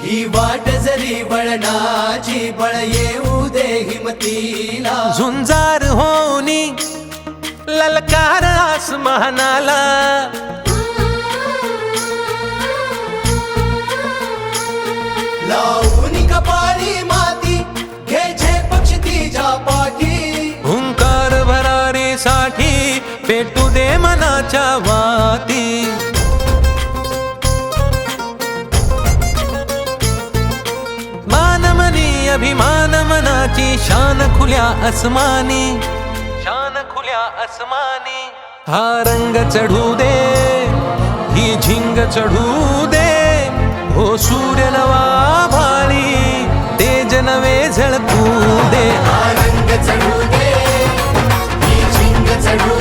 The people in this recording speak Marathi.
ही वाट जरी वळणाची बळ येऊ दे हिमतीला झुंजार होनी ललकार आसमानाला लावून कपाळी माती घ्यायचे पक्षी तिच्या पाठी हुंकार भरारीसाठी पेटू दे मनाच्या वाती मानमनी अभिमान मनाची शान खुल्या आसमानी शान खुल्या आसमानी हा रंग चढू दे ही झिंग चढू दे हो सूर्य नवा भाळी तेज नवे झळकू दे हा रंग चढू दे ही झिंग चढू